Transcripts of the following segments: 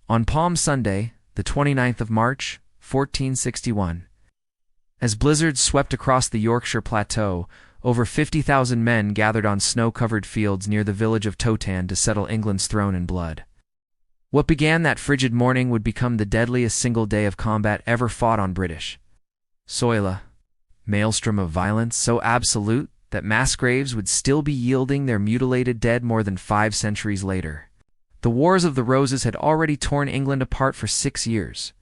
On Palm Sunday, the 29th of March, 1461, as blizzards swept across the Yorkshire plateau, over 50,000 men gathered on snow-covered fields near the village of Towton to settle England's throne in blood. What began that frigid morning would become the deadliest single day of combat ever fought on British soil, a maelstrom of violence so absolute that mass graves would still be yielding their mutilated dead more than 5 centuries later. The Wars of the Roses had already torn England apart for 6 years,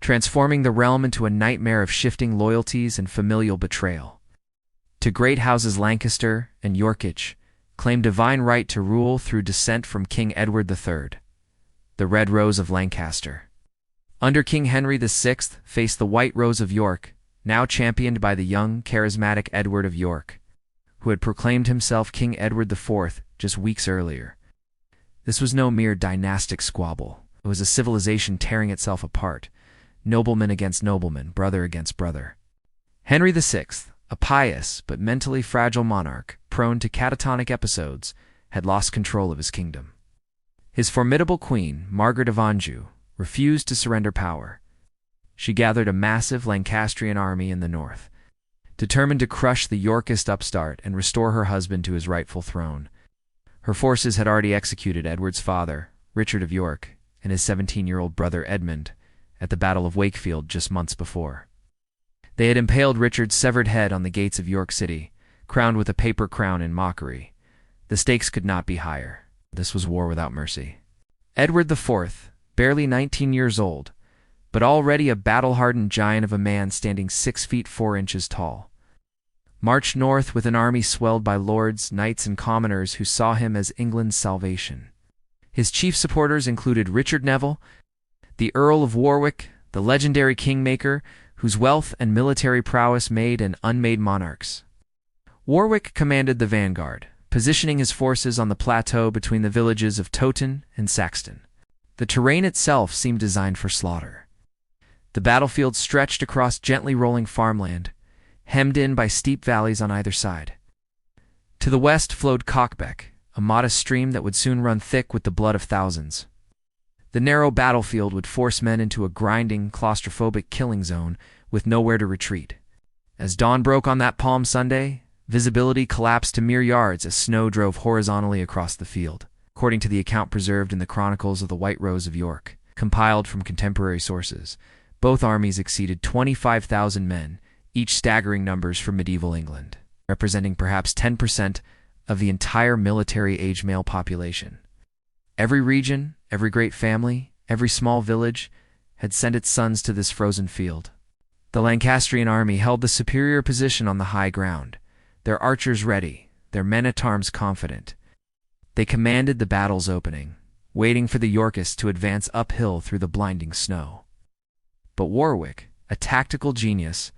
transforming the realm into a nightmare of shifting loyalties and familial betrayal. To great houses Lancaster and Yorkshire claimed divine right to rule through descent from King Edward III, the Red Rose of Lancaster. Under King Henry VI faced the White Rose of York, now championed by the young, charismatic Edward of York, who had proclaimed himself King Edward IV just weeks earlier. This was no mere dynastic squabble. It was a civilization tearing itself apart, nobleman against nobleman, brother against brother. Henry VI, a pious but mentally fragile monarch, prone to catatonic episodes, had lost control of his kingdom. His formidable queen, Margaret of Anjou, refused to surrender power. She gathered a massive Lancastrian army in the north, determined to crush the Yorkist upstart and restore her husband to his rightful throne. Her forces had already executed Edward's father, Richard of York, and his 17-year-old brother Edmund at the Battle of Wakefield just months before. They had impaled Richard's severed head on the gates of York City, crowned with a paper crown in mockery. The stakes could not be higher. This was war without mercy. Edward IV, barely 19 years old, but already a battle-hardened giant of a man standing 6 feet 4 inches tall, marched north with an army swelled by lords, knights, and commoners who saw him as England's salvation. His chief supporters included Richard Neville, the Earl of Warwick, the legendary kingmaker, whose wealth and military prowess made and unmade monarchs. Warwick commanded the vanguard, positioning his forces on the plateau between the villages of Towton and Saxton. The terrain itself seemed designed for slaughter. The battlefield stretched across gently rolling farmland, hemmed in by steep valleys on either side. To the west flowed Cockbeck, a modest stream that would soon run thick with the blood of thousands. The narrow battlefield would force men into a grinding, claustrophobic killing zone with nowhere to retreat. As dawn broke on that Palm Sunday, visibility collapsed to mere yards as snow drove horizontally across the field. According to the account preserved in the Chronicles of the White Rose of York, compiled from contemporary sources, both armies exceeded 25,000 men, each staggering numbers for medieval England, representing perhaps 10% of the entire military-age male population. Every region, every great family, every small village had sent its sons to this frozen field. The Lancastrian army held the superior position on the high ground, their archers ready, their men-at-arms confident. They commanded the battle's opening, waiting for the Yorkists to advance uphill through the blinding snow. But Warwick, a tactical genius,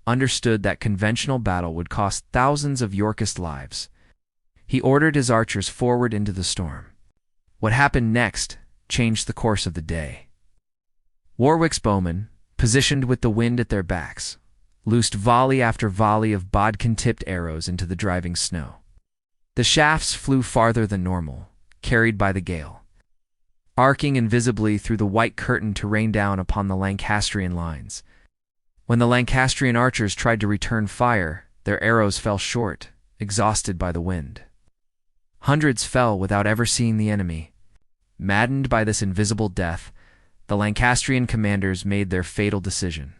understood that conventional battle would cost thousands of Yorkist lives. He ordered his archers forward into the storm. What happened next changed the course of the day. Warwick's bowmen, positioned with the wind at their backs, loosed volley after volley of bodkin-tipped arrows into the driving snow. The shafts flew farther than normal, carried by the gale, arcing invisibly through the white curtain to rain down upon the Lancastrian lines. When the Lancastrian archers tried to return fire, their arrows fell short, exhausted by the wind. Hundreds fell without ever seeing the enemy. Maddened by this invisible death, the Lancastrian commanders made their fatal decision.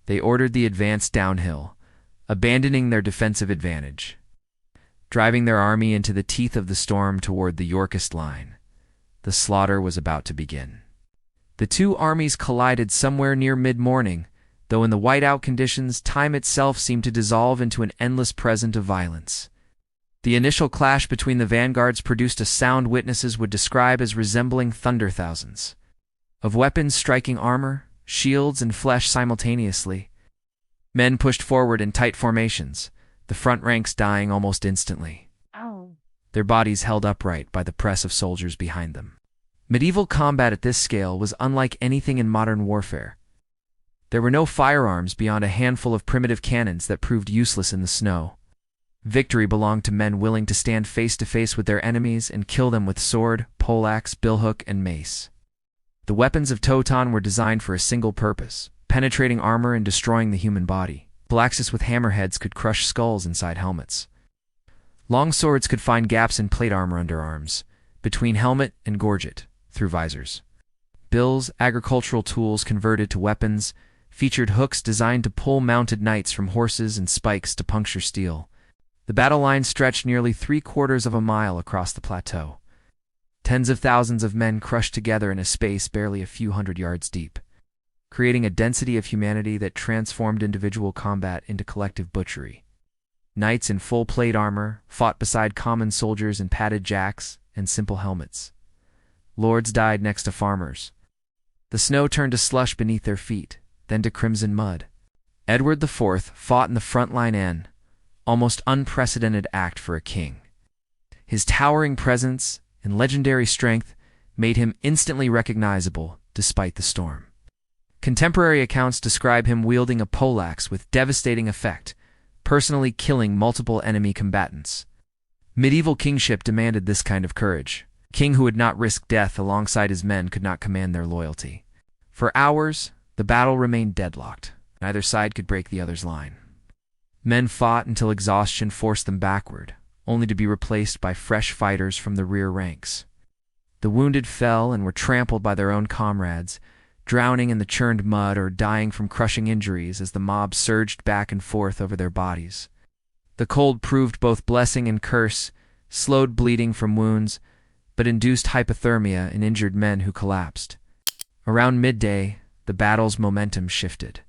They ordered the advance downhill, abandoning their defensive advantage, driving their army into the teeth of the storm toward the Yorkist line. The slaughter was about to begin. The two armies collided somewhere near mid-morning, though in the whiteout conditions, time itself seemed to dissolve into an endless present of violence. The initial clash between the vanguards produced a sound witnesses would describe as resembling thunder thousands, of weapons striking armor, shields, and flesh simultaneously. Men pushed forward in tight formations, the front ranks dying almost instantly, their bodies held upright by the press of soldiers behind them. Medieval combat at this scale was unlike anything in modern warfare. There were no firearms beyond a handful of primitive cannons that proved useless in the snow. Victory belonged to men willing to stand face to face with their enemies and kill them with sword, poleaxe, billhook, and mace. The weapons of Towton were designed for a single purpose, penetrating armor and destroying the human body. Axes with hammerheads could crush skulls inside helmets. Long swords could find gaps in plate armor under arms, between helmet and gorget, through visors. Bills, agricultural tools converted to weapons, featured hooks designed to pull mounted knights from horses and spikes to puncture steel. The battle line stretched nearly 3/4 of a mile across the plateau. Tens of thousands of men crushed together in a space barely a few hundred yards deep, creating a density of humanity that transformed individual combat into collective butchery. Knights in full plate armor fought beside common soldiers in padded jacks and simple helmets. Lords died next to farmers. The snow turned to slush beneath their feet, then to crimson mud. Edward IV fought in the front line, an almost unprecedented act for a king. His towering presence and legendary strength made him instantly recognizable despite the storm. Contemporary accounts describe him wielding a poleaxe with devastating effect, personally killing multiple enemy combatants. Medieval kingship demanded this kind of courage. A king who would not risk death alongside his men could not command their loyalty. For hours, the battle remained deadlocked. Neither side could break the other's line. Men fought until exhaustion forced them backward, only to be replaced by fresh fighters from the rear ranks. The wounded fell and were trampled by their own comrades, drowning in the churned mud or dying from crushing injuries as the mob surged back and forth over their bodies. The cold proved both blessing and curse, slowed bleeding from wounds, but induced hypothermia in injured men who collapsed. Around midday, the battle's momentum shifted.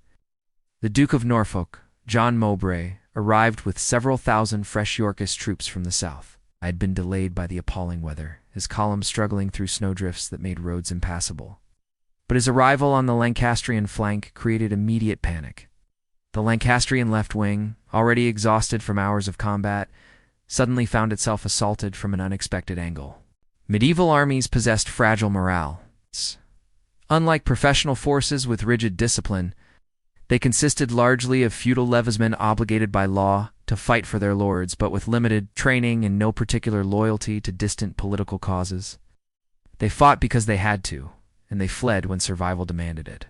The Duke of Norfolk, John Mowbray, arrived with several thousand fresh Yorkist troops from the south. I had been delayed by the appalling weather, his columns struggling through snowdrifts that made roads impassable. But his arrival on the Lancastrian flank created immediate panic. The Lancastrian left wing, already exhausted from hours of combat, suddenly found itself assaulted from an unexpected angle. Medieval armies possessed fragile morale. Unlike professional forces with rigid discipline, they consisted largely of feudal levesmen obligated by law to fight for their lords, but with limited training and no particular loyalty to distant political causes. They fought because they had to, and they fled when survival demanded it.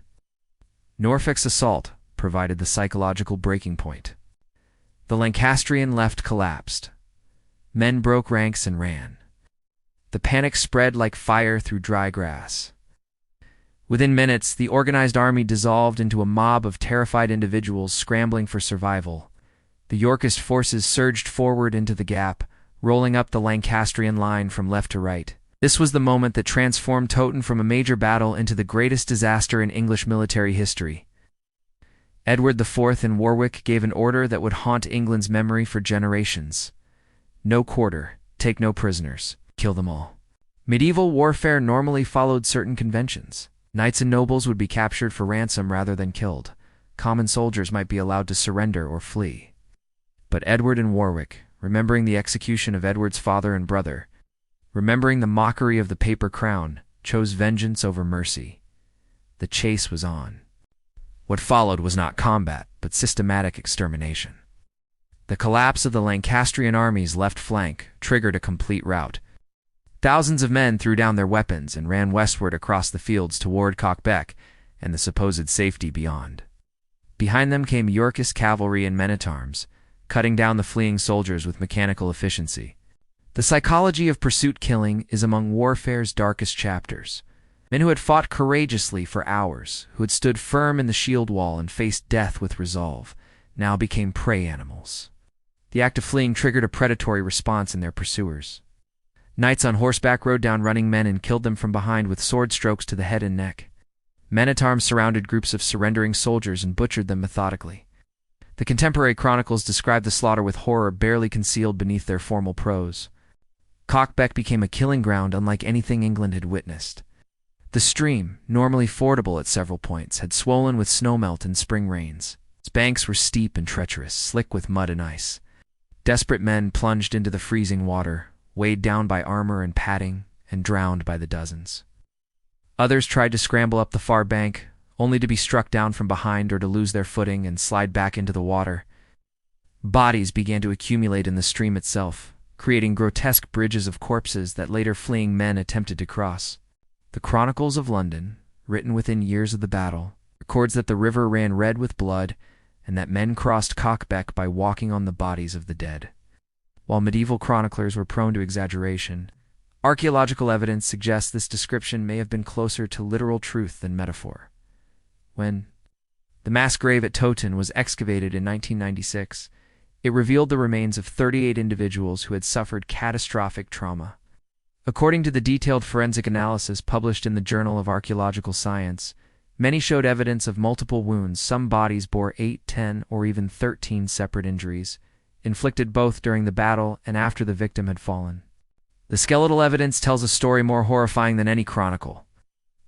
Norfolk's assault provided the psychological breaking point. The Lancastrian left collapsed. Men broke ranks and ran. The panic spread like fire through dry grass. Within minutes, the organized army dissolved into a mob of terrified individuals scrambling for survival. The Yorkist forces surged forward into the gap, rolling up the Lancastrian line from left to right. This was the moment that transformed Towton from a major battle into the greatest disaster in English military history. Edward IV in Warwick gave an order that would haunt England's memory for generations. No quarter, take no prisoners, kill them all. Medieval warfare normally followed certain conventions. Knights and nobles would be captured for ransom rather than killed. Common soldiers might be allowed to surrender or flee. But Edward and Warwick, remembering the execution of Edward's father and brother, remembering the mockery of the paper crown, chose vengeance over mercy. The chase was on. What followed was not combat, but systematic extermination. The collapse of the Lancastrian army's left flank triggered a complete rout. Thousands of men threw down their weapons and ran westward across the fields toward Cockbeck and the supposed safety beyond. Behind them came Yorkist cavalry and men-at-arms, cutting down the fleeing soldiers with mechanical efficiency. The psychology of pursuit killing is among warfare's darkest chapters. Men who had fought courageously for hours, who had stood firm in the shield wall and faced death with resolve, now became prey animals. The act of fleeing triggered a predatory response in their pursuers. Knights on horseback rode down running men and killed them from behind with sword strokes to the head and neck. Men-at-arms surrounded groups of surrendering soldiers and butchered them methodically. The contemporary chronicles describe the slaughter with horror barely concealed beneath their formal prose. Cockbeck became a killing ground unlike anything England had witnessed. The stream, normally fordable at several points, had swollen with snowmelt and spring rains. Its banks were steep and treacherous, slick with mud and ice. Desperate men plunged into the freezing water, weighed down by armor and padding, and drowned by the dozens. Others tried to scramble up the far bank, only to be struck down from behind or to lose their footing and slide back into the water. Bodies began to accumulate in the stream itself, creating grotesque bridges of corpses that later fleeing men attempted to cross. The Chronicles of London, written within years of the battle, records that the river ran red with blood and that men crossed Cockbeck by walking on the bodies of the dead. While medieval chroniclers were prone to exaggeration, archaeological evidence suggests this description may have been closer to literal truth than metaphor. When the mass grave at Towton was excavated in 1996, it revealed the remains of 38 individuals who had suffered catastrophic trauma. According to the detailed forensic analysis published in the Journal of Archaeological Science, many showed evidence of multiple wounds. Some bodies bore 8, 10, or even 13 separate injuries, inflicted both during the battle and after the victim had fallen. The skeletal evidence tells a story more horrifying than any chronicle.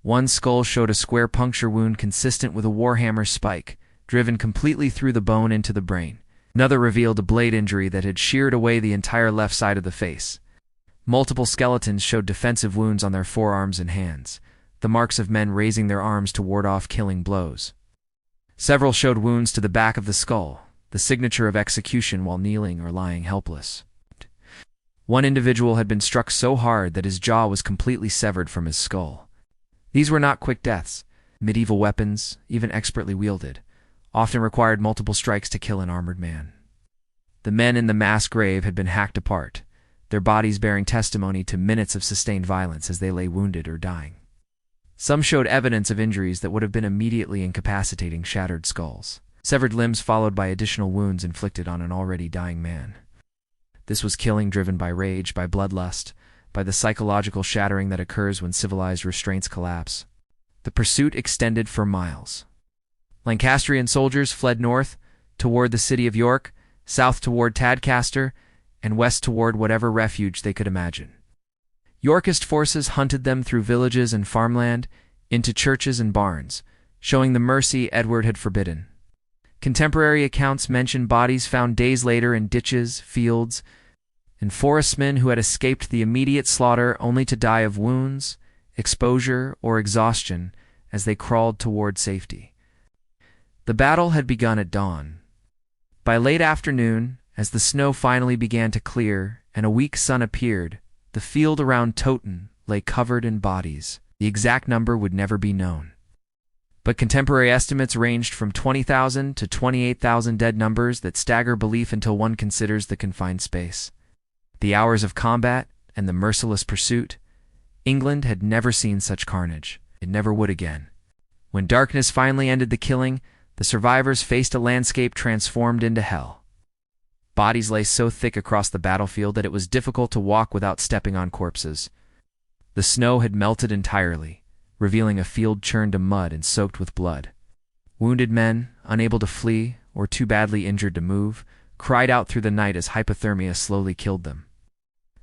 One skull showed a square puncture wound consistent with a warhammer spike, driven completely through the bone into the brain. Another revealed a blade injury that had sheared away the entire left side of the face. Multiple skeletons showed defensive wounds on their forearms and hands, the marks of men raising their arms to ward off killing blows. Several showed wounds to the back of the skull, the signature of execution while kneeling or lying helpless. One individual had been struck so hard that his jaw was completely severed from his skull. These were not quick deaths. Medieval weapons, even expertly wielded, often required multiple strikes to kill an armored man. The men in the mass grave had been hacked apart, their bodies bearing testimony to minutes of sustained violence as they lay wounded or dying. Some showed evidence of injuries that would have been immediately incapacitating: shattered skulls, severed limbs followed by additional wounds inflicted on an already dying man. This was killing driven by rage, by bloodlust, by the psychological shattering that occurs when civilized restraints collapse. The pursuit extended for miles. Lancastrian soldiers fled north toward the city of York, south toward Tadcaster, and west toward whatever refuge they could imagine. Yorkist forces hunted them through villages and farmland, into churches and barns, showing the mercy Edward had forbidden. Contemporary accounts mention bodies found days later in ditches, fields, and forestmen who had escaped the immediate slaughter only to die of wounds, exposure, or exhaustion as they crawled toward safety. The battle had begun at dawn. By late afternoon, as the snow finally began to clear and a weak sun appeared, the field around Towton lay covered in bodies. The exact number would never be known, but contemporary estimates ranged from 20,000 to 28,000, dead numbers that stagger belief until one considers the confined space. The hours of combat and the merciless pursuit. England had never seen such carnage. It never would again. When darkness finally ended the killing, the survivors faced a landscape transformed into hell. Bodies lay so thick across the battlefield that it was difficult to walk without stepping on corpses. The snow had melted entirely, revealing a field churned to mud and soaked with blood. Wounded men, unable to flee or too badly injured to move, cried out through the night as hypothermia slowly killed them.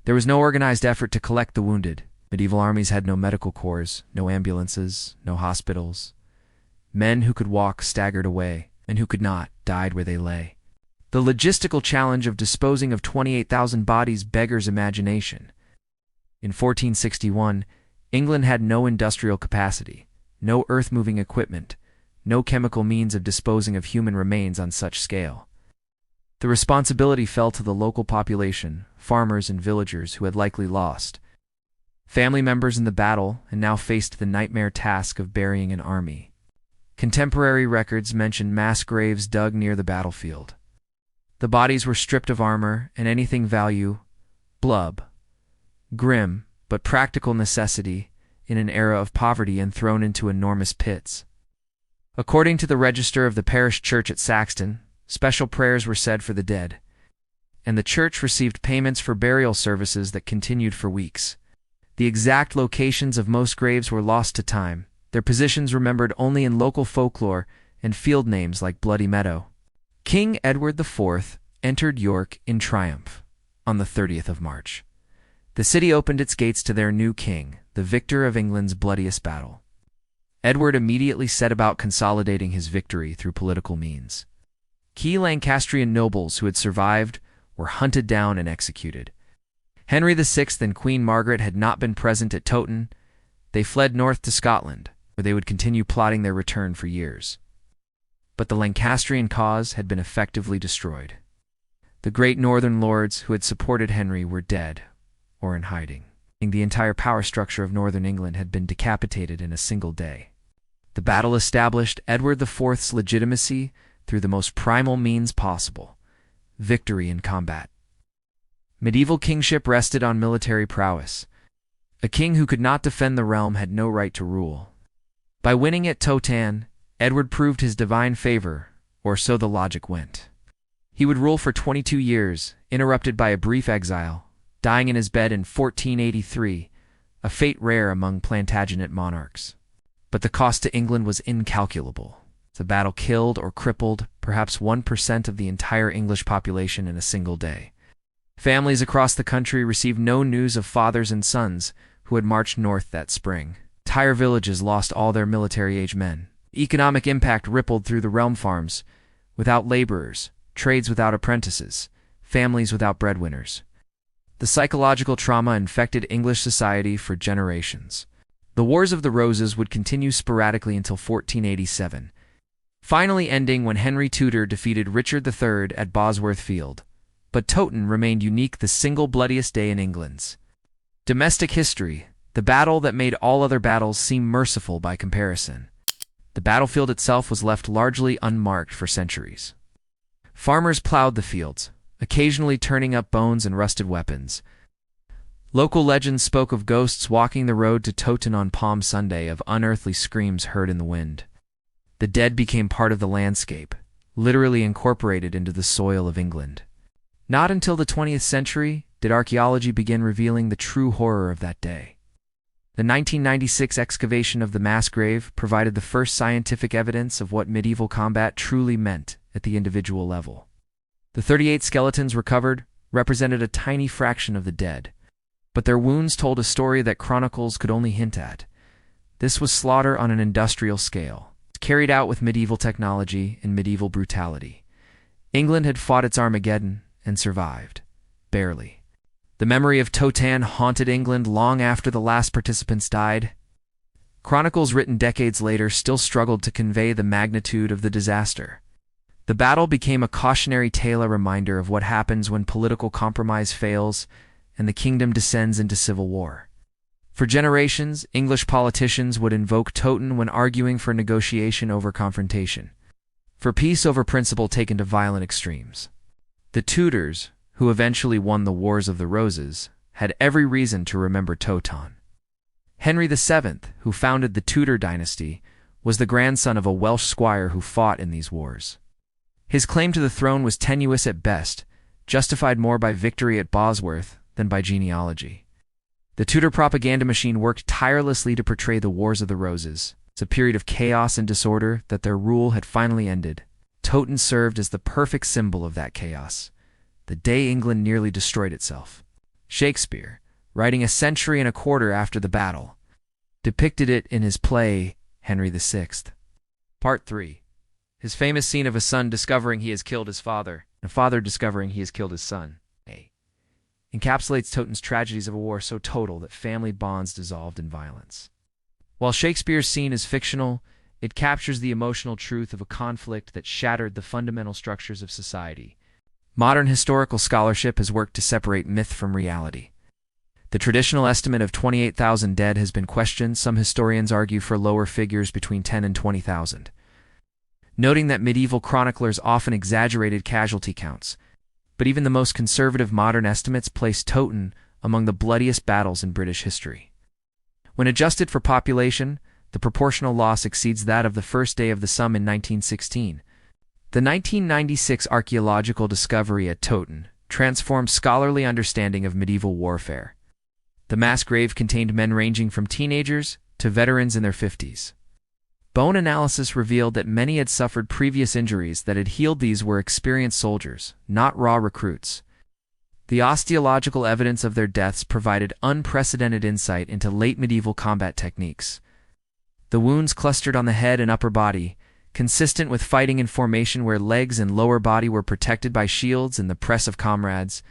There was no organized effort to collect the wounded. Medieval armies had no medical corps, no ambulances, no hospitals. Men who could walk staggered away, and who could not died where they lay. The logistical challenge of disposing of 28,000 bodies beggars imagination. In 1461, England had no industrial capacity, no earth-moving equipment, no chemical means of disposing of human remains on such scale. The responsibility fell to the local population, farmers and villagers who had likely lost family members in the battle and now faced the nightmare task of burying an army. Contemporary records mention mass graves dug near the battlefield. The bodies were stripped of armor and anything value, blub, grim but practical necessity in an era of poverty, and thrown into enormous pits. According to the register of the parish church at Saxton, special prayers were said for the dead, and the church received payments for burial services that continued for weeks. The exact locations of most graves were lost to time, their positions remembered only in local folklore and field names like Bloody Meadow. King Edward IV entered York in triumph on the 30th of March. The city opened its gates to their new king, the victor of England's bloodiest battle. Edward immediately set about consolidating his victory through political means. Key Lancastrian nobles who had survived were hunted down and executed. Henry VI and Queen Margaret had not been present at Towton. They fled north to Scotland, where they would continue plotting their return for years. But the Lancastrian cause had been effectively destroyed. The great northern lords who had supported Henry were dead or in hiding. The entire power structure of northern England had been decapitated in a single day. The battle established Edward IV's legitimacy through the most primal means possible: victory in combat. Medieval kingship rested on military prowess. A king who could not defend the realm had no right to rule. By winning at Towton, Edward proved his divine favor, or so the logic went. He would rule for 22 years, interrupted by a brief exile, dying in his bed in 1483, a fate rare among Plantagenet monarchs. But the cost to England was incalculable. The battle killed or crippled perhaps 1% of the entire English population in a single day. Families across the country received no news of fathers and sons who had marched north that spring. Entire villages lost all their military-age men. Economic impact rippled through the realm: farms without laborers, trades without apprentices, families without breadwinners. The psychological trauma infected English society for generations. The Wars of the Roses would continue sporadically until 1487, finally ending when Henry Tudor defeated Richard III at Bosworth Field. But Towton remained unique, the single bloodiest day in England's domestic history, the battle that made all other battles seem merciful by comparison. The battlefield itself was left largely unmarked for centuries. Farmers plowed the fields, occasionally turning up bones and rusted weapons. Local legends spoke of ghosts walking the road to Towton on Palm Sunday, of unearthly screams heard in the wind. The dead became part of the landscape, literally incorporated into the soil of England. Not until the 20th century did archaeology begin revealing the true horror of that day. The 1996 excavation of the mass grave provided the first scientific evidence of what medieval combat truly meant at the individual level. The 38 skeletons recovered represented a tiny fraction of the dead, but their wounds told a story that chronicles could only hint at. This was slaughter on an industrial scale, carried out with medieval technology and medieval brutality. England had fought its Armageddon and survived, barely. The memory of Towton haunted England long after the last participants died. Chronicles written decades later still struggled to convey the magnitude of the disaster. The battle became a cautionary tale, a reminder of what happens when political compromise fails and the kingdom descends into civil war. For generations, English politicians would invoke Towton when arguing for negotiation over confrontation, for peace over principle taken to violent extremes. The Tudors, who eventually won the Wars of the Roses, had every reason to remember Towton. Henry VII, who founded the Tudor dynasty, was the grandson of a Welsh squire who fought in these wars. His claim to the throne was tenuous at best, justified more by victory at Bosworth than by genealogy. The Tudor propaganda machine worked tirelessly to portray the Wars of the Roses as a period of chaos and disorder, that their rule had finally ended. Towton served as the perfect symbol of that chaos, the day England nearly destroyed itself. Shakespeare, writing a century and a quarter after the battle, depicted it in his play Henry VI. Part 3. His famous scene of a son discovering he has killed his father, and a father discovering he has killed his son, encapsulates Towton's tragedies of a war so total that family bonds dissolved in violence. While Shakespeare's scene is fictional, it captures the emotional truth of a conflict that shattered the fundamental structures of society. Modern historical scholarship has worked to separate myth from reality. The traditional estimate of 28,000 dead has been questioned. Some historians argue for lower figures between 10 and 20,000. Noting that medieval chroniclers often exaggerated casualty counts, but even the most conservative modern estimates place Towton among the bloodiest battles in British history. When adjusted for population, the proportional loss exceeds that of the first day of the Somme in 1916. The 1996 archaeological discovery at Towton transformed scholarly understanding of medieval warfare. The mass grave contained men ranging from teenagers to veterans in their 50s. Bone analysis revealed that many had suffered previous injuries that had healed. These were experienced soldiers, not raw recruits. The osteological evidence of their deaths provided unprecedented insight into late medieval combat techniques. The wounds clustered on the head and upper body, consistent with fighting in formation where legs and lower body were protected by shields and the press of comrades.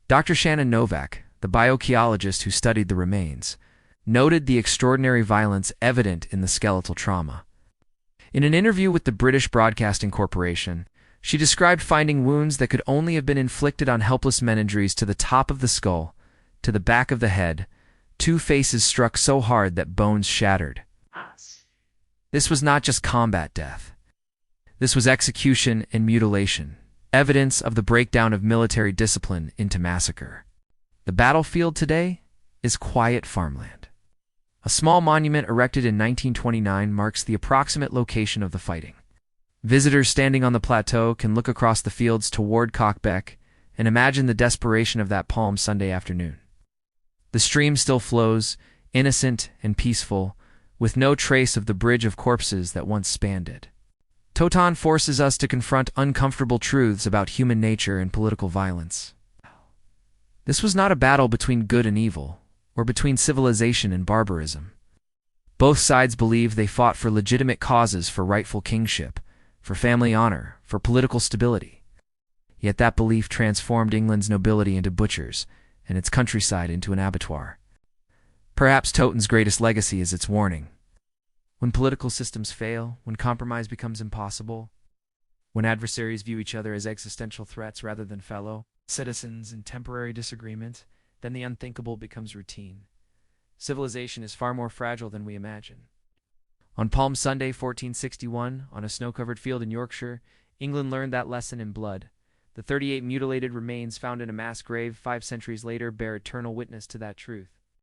Dr. Shannon Novak, the bioarchaeologist who studied the remains, noted the extraordinary violence evident in the skeletal trauma. In an interview with the British Broadcasting Corporation, she described finding wounds that could only have been inflicted on helpless men, injuries to the top of the skull, to the back of the head, Two faces struck so hard that bones shattered. This was not just combat death. This was execution and mutilation, evidence of the breakdown of military discipline into massacre. The battlefield today is quiet farmland. A small monument erected in 1929 marks the approximate location of the fighting. Visitors standing on the plateau can look across the fields toward Cockbeck and imagine the desperation of that Palm Sunday afternoon. The stream still flows, innocent and peaceful, with no trace of the bridge of corpses that once spanned it. Towton forces us to confront uncomfortable truths about human nature and political violence. This was not a battle between good and evil, or between civilization and barbarism. Both sides believed they fought for legitimate causes, for rightful kingship, for family honor, for political stability. Yet that belief transformed England's nobility into butchers, and its countryside into an abattoir. Perhaps Towton's greatest legacy is its warning. When political systems fail, when compromise becomes impossible, when adversaries view each other as existential threats rather than fellow citizens in temporary disagreement, then the unthinkable becomes routine. Civilization is far more fragile than we imagine. On Palm Sunday, 1461, on a snow-covered field in Yorkshire, England learned that lesson in blood. The 38 mutilated remains found in a mass grave 5 centuries later bear eternal witness to that truth.